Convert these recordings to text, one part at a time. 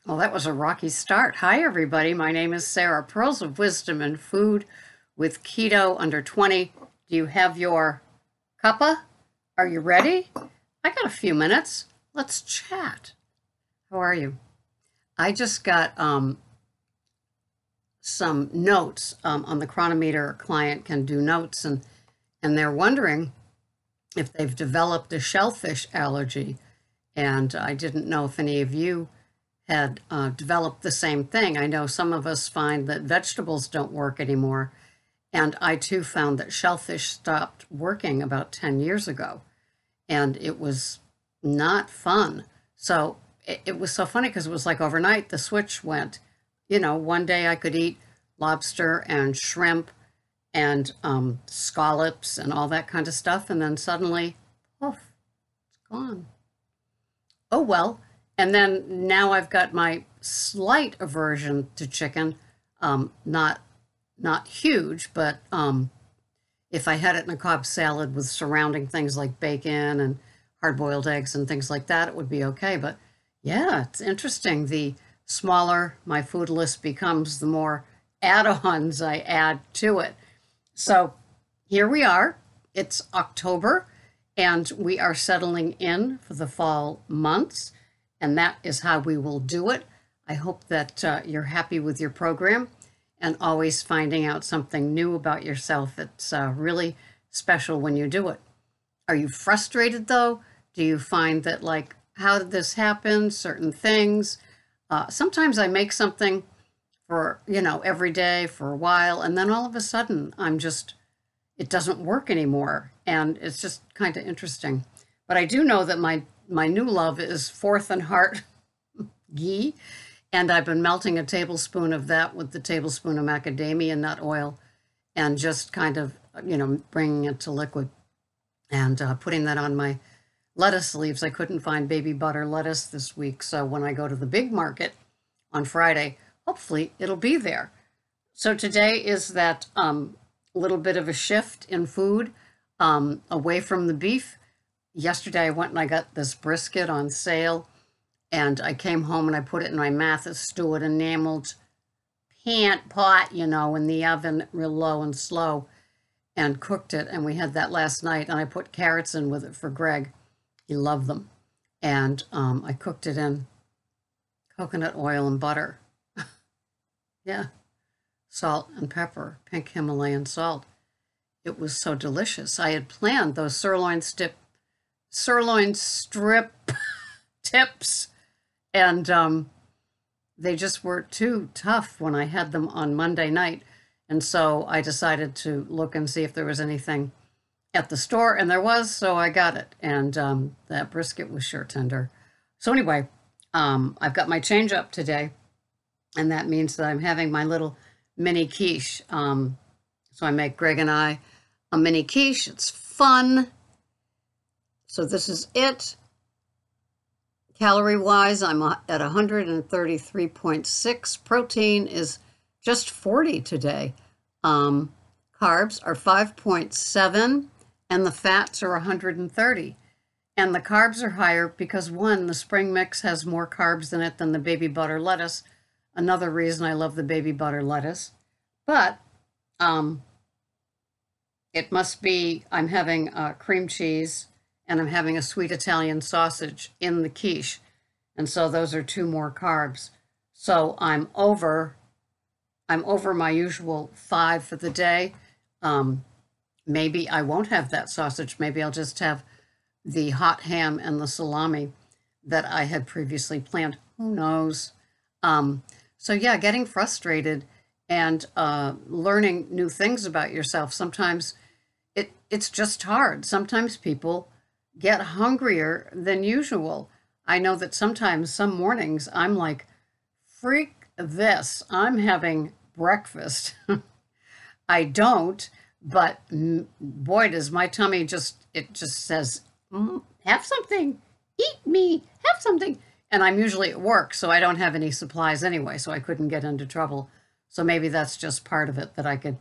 Well, that was a rocky start. Hi, everybody. My name is Sarah. Pearls of Wisdom and Food with Keto under 20. Do you have your cuppa? Are you ready? I got a few minutes. Let's chat. How are you? I just got some notes on the chronometer. A client can do notes, and they're wondering if they've developed a shellfish allergy. And I didn't know if any of you had developed the same thing. I know some of us find that vegetables don't work anymore, and I too found that shellfish stopped working about 10 years ago, and it was not fun. So it was so funny because it was like overnight the switch went. One day I could eat lobster and shrimp and scallops and all that kind of stuff, and then suddenly, poof, it's gone. Oh well. And then now I've got my slight aversion to chicken. Not huge, but if I had it in a Cobb salad with surrounding things like bacon and hard-boiled eggs and things like that, it would be okay. But yeah, it's interesting. The smaller my food list becomes, the more add-ons I add to it. So here we are. It's October, and we are settling in for the fall months, and that is how we will do it. I hope that you're happy with your program and always finding out something new about yourself. It's really special when you do it. Are you frustrated though? Do you find that, like, how did this happen? Certain things. Sometimes I make something for, every day for a while, and then all of a sudden it doesn't work anymore. And it's just kind of interesting. But I do know that my new love is Fourth and Heart ghee, and I've been melting a tablespoon of that with the tablespoon of macadamia nut oil and just kind of, bringing it to liquid and putting that on my lettuce leaves. I couldn't find baby butter lettuce this week, so when I go to the big market on Friday, hopefully it'll be there. So today is that little bit of a shift in food away from the beef. Yesterday I went and I got this brisket on sale, and I came home and I put it in my Mathis Stewart enameled pot, in the oven real low and slow, and cooked it. And we had that last night, and I put carrots in with it for Greg. He loved them. And I cooked it in coconut oil and butter. Yeah, salt and pepper, pink Himalayan salt. It was so delicious. I had planned those sirloin strip tips, and they just were too tough when I had them on Monday night. And so I decided to look and see if there was anything at the store, and there was, so I got it. And that brisket was sure tender. So anyway, I've got my change up today, and that means that I'm having my little mini quiche. So I make Greg and I a mini quiche. It's fun. So this is it. Calorie-wise, I'm at 133.6. Protein is just 40 today. Carbs are 5.7, and the fats are 130. And the carbs are higher because, one, the spring mix has more carbs in it than the baby butter lettuce. Another reason I love the baby butter lettuce. But it must be I'm having cream cheese, and I'm having a sweet Italian sausage in the quiche. And so those are 2 more carbs. So I'm over my usual 5 for the day. Maybe I won't have that sausage. Maybe I'll just have the hot ham and the salami that I had previously planned. Who knows? So yeah, getting frustrated and learning new things about yourself. Sometimes it's just hard. Sometimes people get hungrier than usual. I know that sometimes, some mornings, I'm like, freak this, I'm having breakfast. I don't, but boy, does my tummy just says, have something, eat me, have something. And I'm usually at work, so I don't have any supplies anyway, so I couldn't get into trouble. So maybe that's just part of it, that I could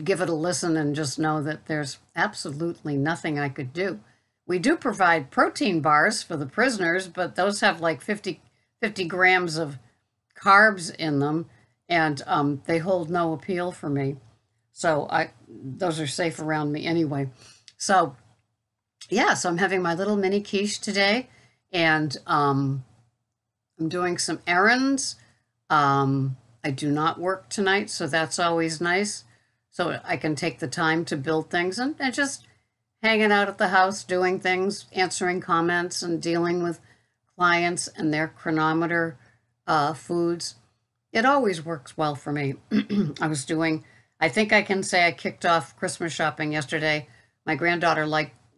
give it a listen and just know that there's absolutely nothing I could do. We do provide protein bars for the prisoners, but those have like 50 50 grams of carbs in them, and they hold no appeal for me. So those are safe around me anyway. So yeah, so I'm having my little mini quiche today, and I'm doing some errands. I do not work tonight, so that's always nice. So I can take the time to build things and just hanging out at the house, doing things, answering comments, and dealing with clients and their chronometer foods. It always works well for me. I think I can say I kicked off Christmas shopping yesterday. My granddaughter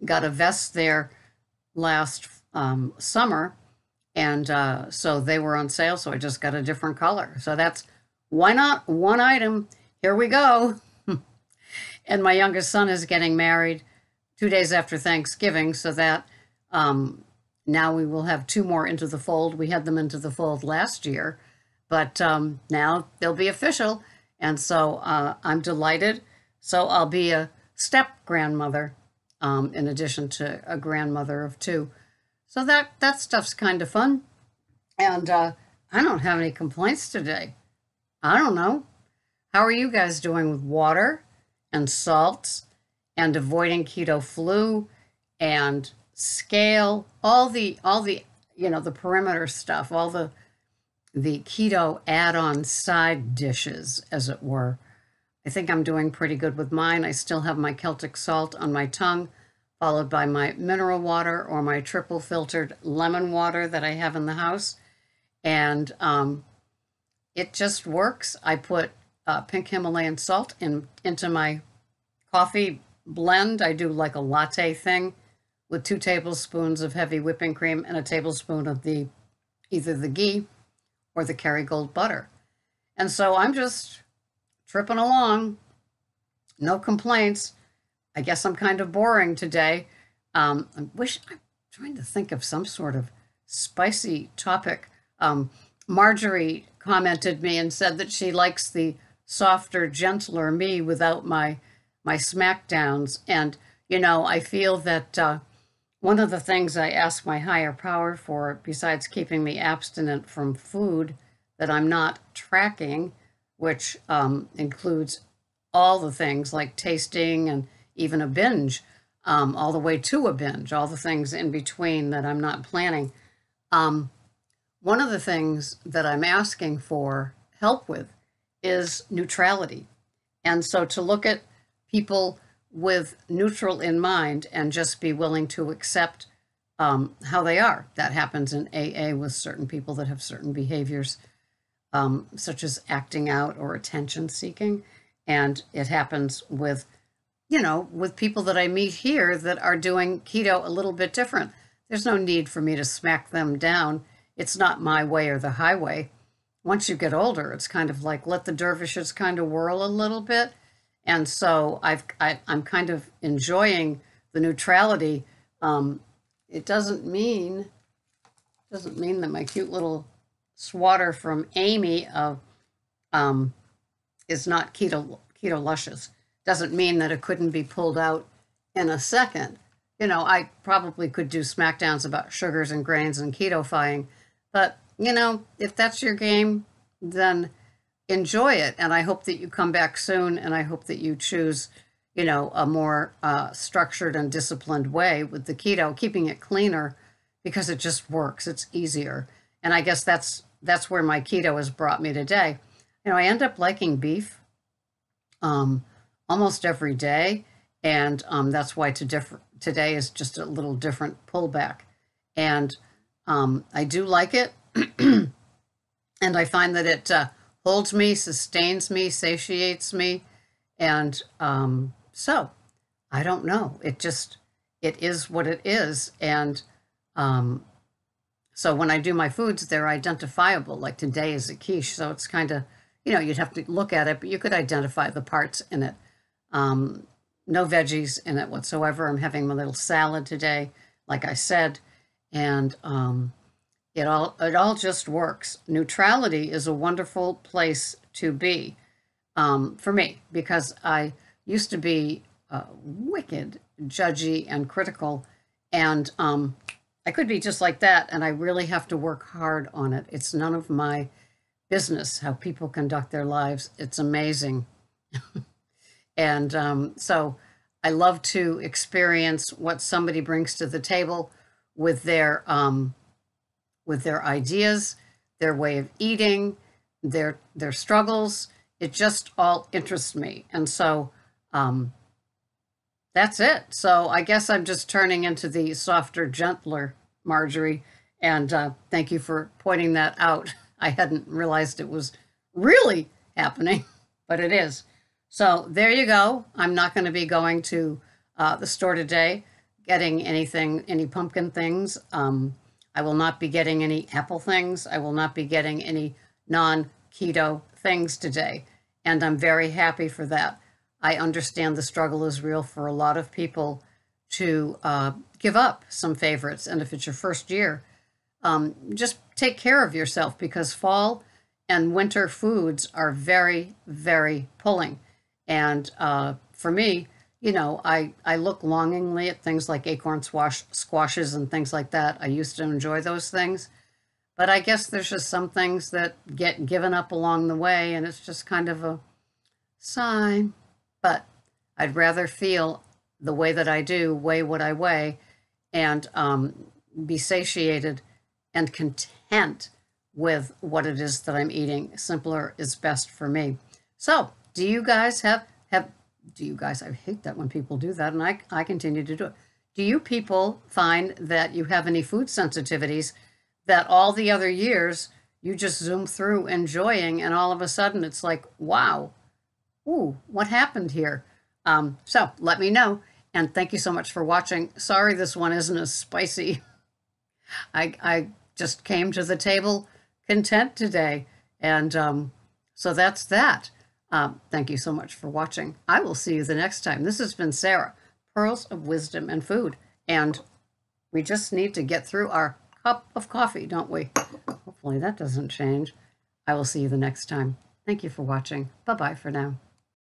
got a vest there last summer, and so they were on sale, so I just got a different color. So that's, why not one item? Here we go. And my youngest son is getting married 2 days after Thanksgiving, so that now we will have 2 more into the fold. We had them into the fold last year, but now they'll be official, and so I'm delighted. So I'll be a step-grandmother in addition to a grandmother of 2. So that stuff's kind of fun, and I don't have any complaints today. I don't know. How are you guys doing with water and salts and avoiding keto flu and scale, all the the perimeter stuff, all the keto add-on side dishes, as it were? I think I'm doing pretty good with mine. I still have my Celtic salt on my tongue, followed by my mineral water or my triple filtered lemon water that I have in the house. And it just works. I put pink Himalayan salt into my coffee blend. I do like a latte thing with 2 tablespoons of heavy whipping cream and a tablespoon of either the ghee or the Kerrygold butter. And so I'm just tripping along. No complaints. I guess I'm kind of boring today. I'm trying to think of some sort of spicy topic. Marjorie commented me and said that she likes the softer, gentler me without my smackdowns. And, I feel that one of the things I ask my higher power for, besides keeping me abstinent from food that I'm not tracking, which includes all the things like tasting and even a binge, all the way to a binge, all the things in between that I'm not planning. One of the things that I'm asking for help with is neutrality. And so to look at people with neutral in mind and just be willing to accept how they are. That happens in AA with certain people that have certain behaviors, such as acting out or attention seeking. And it happens with people that I meet here that are doing keto a little bit different. There's no need for me to smack them down. It's not my way or the highway. Once you get older, it's kind of like let the dervishes kind of whirl a little bit. And so I'm kind of enjoying the neutrality. It doesn't mean that my cute little swatter from Amy is not keto luscious. Doesn't mean that it couldn't be pulled out in a second. I probably could do smackdowns about sugars and grains and keto-fying, but if that's your game, then enjoy it. And I hope that you come back soon, and I hope that you choose, a more structured and disciplined way with the keto, keeping it cleaner because it just works. It's easier. And I guess that's where my keto has brought me today. I end up liking beef almost every day, and that's why today is just a little different pullback. And I do like it, and I find that it holds me, sustains me, satiates me, and so I don't know. It is what it is, and so when I do my foods, they're identifiable. Like today is a quiche, so it's kind of you'd have to look at it, but you could identify the parts in it. No veggies in it whatsoever. I'm having my little salad today, like I said, and it all just works. Neutrality is a wonderful place to be for me, because I used to be wicked judgy and critical, and I could be just like that, and I really have to work hard on it. It's none of my business how people conduct their lives. It's amazing. And so I love to experience what somebody brings to the table with their ideas, their way of eating, their struggles. It just all interests me. And so that's it. So I guess I'm just turning into the softer, gentler Marjorie. And thank you for pointing that out. I hadn't realized it was really happening, but it is. So there you go. I'm not going to be going to the store today, getting anything, any pumpkin things. I will not be getting any apple things. I will not be getting any non-keto things today. And I'm very happy for that. I understand the struggle is real for a lot of people to give up some favorites. And if it's your first year, just take care of yourself, because fall and winter foods are very, very pulling. And for me, you know, I look longingly at things like acorn squashes and things like that. I used to enjoy those things. But I guess there's just some things that get given up along the way, and it's just kind of a sigh. But I'd rather feel the way that I do, weigh what I weigh, and be satiated and content with what it is that I'm eating. Simpler is best for me. So, do you guys do you guys, I hate that when people do that, and I continue to do it. Do you people find that you have any food sensitivities that all the other years you just zoom through enjoying, and all of a sudden it's like, wow, ooh, what happened here? So let me know, and thank you so much for watching. Sorry this one isn't as spicy. I just came to the table content today, and so that's that. Thank you so much for watching. I will see you the next time. This has been Sarah, Pearls of Wisdom and Food, and we just need to get through our cup of coffee, don't we? Hopefully that doesn't change. I will see you the next time. Thank you for watching. Bye-bye for now.